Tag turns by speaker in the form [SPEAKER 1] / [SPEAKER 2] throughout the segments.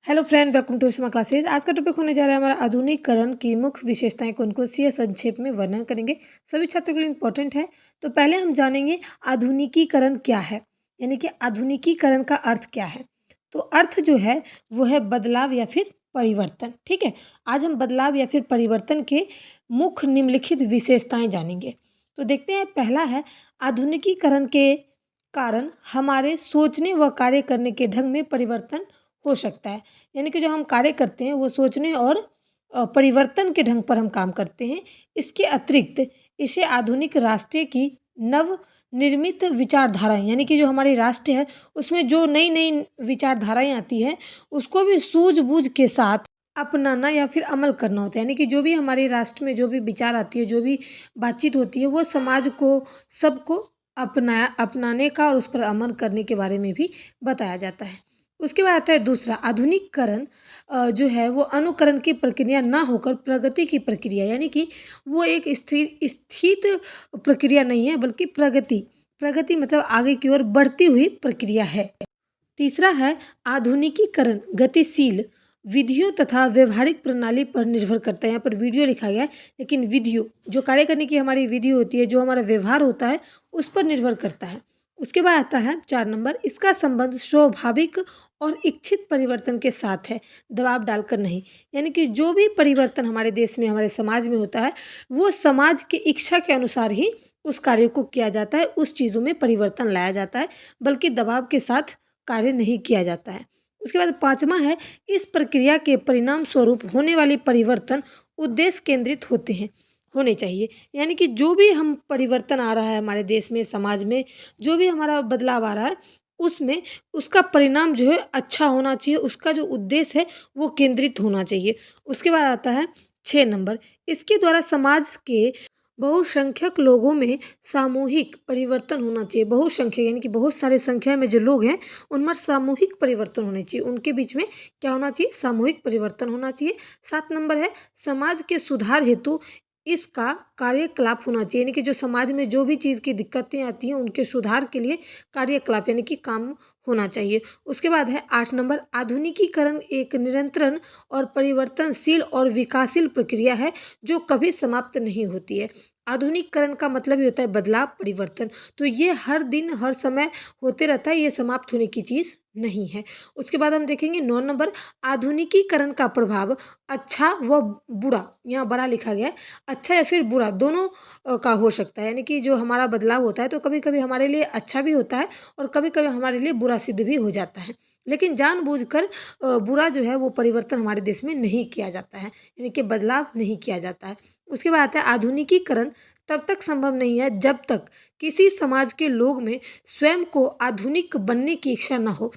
[SPEAKER 1] Hello friend, welcome to स्मा classes. आज का टॉपिक होने जा रहा है हमारा आधुनिकीकरण की मुख्य विशेषताएं कौन कौन सी है, संक्षेप में वर्णन करेंगे। सभी छात्रों के लिए इंपॉर्टेंट है। तो पहले हम जानेंगे आधुनिकीकरण क्या है, यानी कि आधुनिकीकरण का अर्थ क्या है। तो अर्थ जो है वो है बदलाव या फिर परिवर्तन। ठीक है, आज हम बदलाव या फिर परिवर्तन के मुख्य निम्नलिखित विशेषताएं जानेंगे। तो देखते हैं, पहला है आधुनिकीकरण के कारण हमारे सोचने व कार्य करने के ढंग में परिवर्तन हो सकता है। यानी कि जो हम कार्य करते हैं वो सोचने और परिवर्तन के ढंग पर हम काम करते हैं। इसके अतिरिक्त इसे आधुनिक राष्ट्र की नव निर्मित विचारधाराएँ, यानी कि जो हमारी राष्ट्र है उसमें जो नई-नई विचारधाराएँ आती हैं उसको भी सूझ-बूझ के साथ अपनाना या फिर अमल करना होता है। यानी कि जो भी हमारे राष्ट्र में जो भी विचार आती है, जो भी बातचीत होती है, वो समाज को, सबको अपनाने का और उस पर अमल करने के बारे में भी बताया जाता है। उसके बाद आता है दूसरा, आधुनिकीकरण जो है वो अनुकरण की प्रक्रिया ना होकर प्रगति की प्रक्रिया, यानी कि वो एक स्थित प्रक्रिया नहीं है बल्कि प्रगति। प्रगति मतलब आगे की ओर बढ़ती हुई प्रक्रिया है। तीसरा है आधुनिकीकरण गतिशील विधियों तथा व्यवहारिक प्रणाली पर निर्भर करता है। यहाँ पर वीडियो लिखा गया है, लेकिन विधियों, जो कार्य करने की हमारी विधि होती है, जो हमारा व्यवहार होता है, उस पर निर्भर करता है। उसके बाद आता है 4 नंबर, इसका संबंध स्वाभाविक और इच्छित परिवर्तन के साथ है, दबाव डालकर नहीं। यानी कि जो भी परिवर्तन हमारे देश में, हमारे समाज में होता है, वो समाज की इच्छा के अनुसार ही उस कार्य को किया जाता है, उस चीज़ों में परिवर्तन लाया जाता है, बल्कि दबाव के साथ कार्य नहीं किया जाता है। उसके बाद 5वां है, इस प्रक्रिया के परिणाम स्वरूप होने वाली परिवर्तन उद्देश्य केंद्रित होने चाहिए। यानी कि जो भी हम परिवर्तन आ रहा है हमारे देश में, समाज में, जो भी हमारा बदलाव आ रहा है, उसमें उसका परिणाम जो है अच्छा होना चाहिए, उसका जो उद्देश्य है वो केंद्रित होना चाहिए। उसके बाद आता है 6 नंबर, इसके द्वारा समाज के बहुसंख्यक लोगों में सामूहिक परिवर्तन होना चाहिए। बहुसंख्यक यानी कि बहुत सारे संख्या में जो लोग हैं उनमें सामूहिक परिवर्तन होने चाहिए। उनके बीच में क्या होना चाहिए? सामूहिक परिवर्तन होना चाहिए। 7 नंबर है, समाज के सुधार हेतु इसका कार्यकलाप होना चाहिए। यानी कि जो समाज में जो भी चीज़ की दिक्कतें आती हैं उनके सुधार के लिए कार्यकलाप यानी कि काम होना चाहिए। उसके बाद है 8 नंबर, आधुनिकीकरण एक निरंतर और परिवर्तनशील और विकासशील प्रक्रिया है जो कभी समाप्त नहीं होती है। आधुनिकीकरण का मतलब ही होता है बदलाव, परिवर्तन। तो ये हर दिन, हर समय होते रहता है, ये समाप्त होने की चीज़ नहीं है। उसके बाद हम देखेंगे 9 नंबर, आधुनिकीकरण का प्रभाव अच्छा व बुरा, यहाँ बड़ा लिखा गया है, अच्छा या फिर बुरा दोनों का हो सकता है। यानी कि जो हमारा बदलाव होता है तो कभी-कभी हमारे लिए अच्छा भी होता है और कभी-कभी हमारे लिए बुरा सिद्ध भी हो जाता है। लेकिन जानबूझकर बुरा जो है वो परिवर्तन हमारे देश में नहीं किया जाता है, यानी कि बदलाव नहीं किया जाता है। उसके बाद आता है आधुनिकीकरण तब तक संभव नहीं है जब तक किसी समाज के लोग में स्वयं को आधुनिक बनने की इच्छा न हो।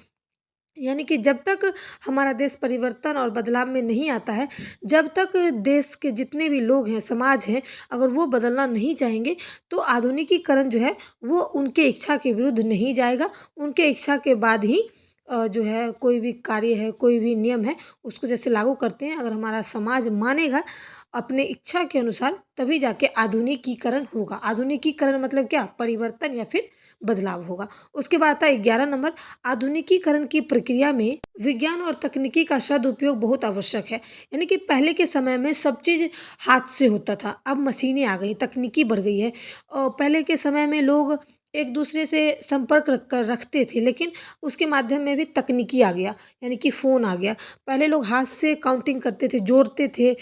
[SPEAKER 1] यानी कि जब तक हमारा देश परिवर्तन और बदलाव में नहीं आता है, जब तक देश के जितने भी लोग हैं, समाज है, अगर वो बदलना नहीं चाहेंगे, तो आधुनिकीकरण जो है वो उनके इच्छा के विरुद्ध नहीं जाएगा। उनके इच्छा के बाद ही जो है कोई भी कार्य है, कोई भी नियम है, उसको जैसे लागू करते हैं, अगर हमारा समाज मानेगा अपने इच्छा के अनुसार, तभी जाके आधुनिकीकरण होगा। आधुनिकीकरण मतलब क्या? परिवर्तन या फिर बदलाव होगा। उसके बाद आता है 11 नंबर, आधुनिकीकरण की प्रक्रिया में विज्ञान और तकनीकी का सदुपयोग बहुत आवश्यक है। यानी कि पहले के समय में सब चीज़ हाथ से होता था, अब मशीनें आ गई, तकनीकी बढ़ गई है। पहले के समय में लोग एक दूसरे से संपर्क रखते थे, लेकिन उसके माध्यम में भी तकनीकी आ गया, यानी कि फ़ोन आ गया। पहले लोग हाथ से काउंटिंग करते थे, जोड़ते थे,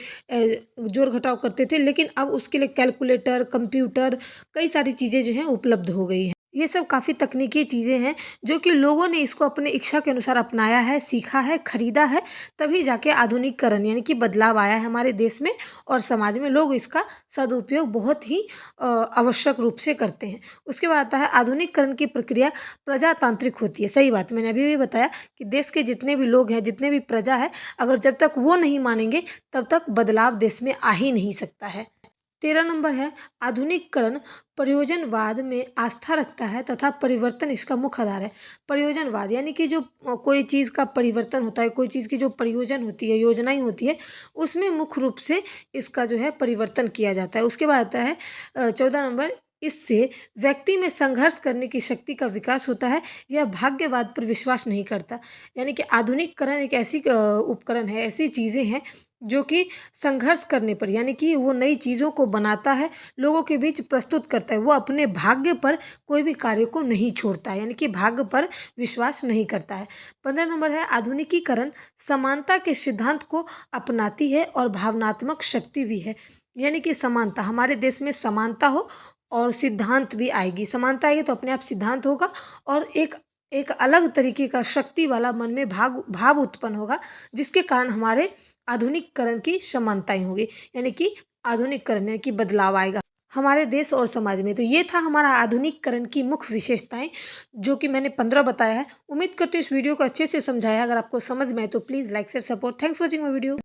[SPEAKER 1] जोड़-घटाव करते थे, लेकिन अब उसके लिए कैलकुलेटर, कंप्यूटर, कई सारी चीज़ें जो हैं उपलब्ध हो गई हैं। ये सब काफ़ी तकनीकी चीज़ें हैं जो कि लोगों ने इसको अपने इच्छा के अनुसार अपनाया है, सीखा है, खरीदा है, तभी जाके आधुनिकीकरण यानी कि बदलाव आया है हमारे देश में और समाज में। लोग इसका सदुपयोग बहुत ही आवश्यक रूप से करते हैं। उसके बाद आता है आधुनिकीकरण की प्रक्रिया प्रजातांत्रिक होती है। सही बात है, मैंने अभी भी बताया कि देश के जितने भी लोग हैं, जितने भी प्रजा है, अगर जब तक वो नहीं मानेंगे, तब तक बदलाव देश में आ ही नहीं सकता है। 13 नंबर है, आधुनिकीकरण प्रयोजनवाद में आस्था रखता है तथा परिवर्तन इसका मुख्य आधार है। प्रयोजनवाद यानी कि जो कोई चीज़ का परिवर्तन होता है, कोई चीज़ की जो प्रयोजन होती है, योजनाएँ होती है, उसमें मुख्य रूप से इसका जो है परिवर्तन किया जाता है। उसके बाद आता है 14 नंबर, इससे व्यक्ति में संघर्ष करने की शक्ति का विकास होता है। यह भाग्यवाद पर विश्वास नहीं करता। यानी कि आधुनिकीकरण एक ऐसी उपकरण है, ऐसी चीज़ें हैं जो कि संघर्ष करने पर, यानी कि वो नई चीज़ों को बनाता है, लोगों के बीच प्रस्तुत करता है। वो अपने भाग्य पर कोई भी कार्य को नहीं छोड़ता है, यानी कि भाग्य पर विश्वास नहीं करता है। 15 नंबर है आधुनिकीकरण समानता के सिद्धांत को अपनाती है और भावनात्मक शक्ति भी है। यानी कि समानता, हमारे देश में समानता हो और सिद्धांत भी आएगी। समानता आएगी तो अपने आप सिद्धांत होगा और एक एक अलग तरीके का शक्ति वाला मन में भाव उत्पन्न होगा, जिसके कारण हमारे आधुनिकीकरण की समानताएँ होंगी। यानी कि आधुनिकीकरण यानी कि बदलाव आएगा हमारे देश और समाज में। तो ये था हमारा आधुनिकीकरण की मुख्य विशेषताएँ, जो कि मैंने 15 बताया है। उम्मीद करती हूँ इस वीडियो को अच्छे से समझाया। अगर आपको समझ में आए तो please like, share, support. Thanks for watching my video.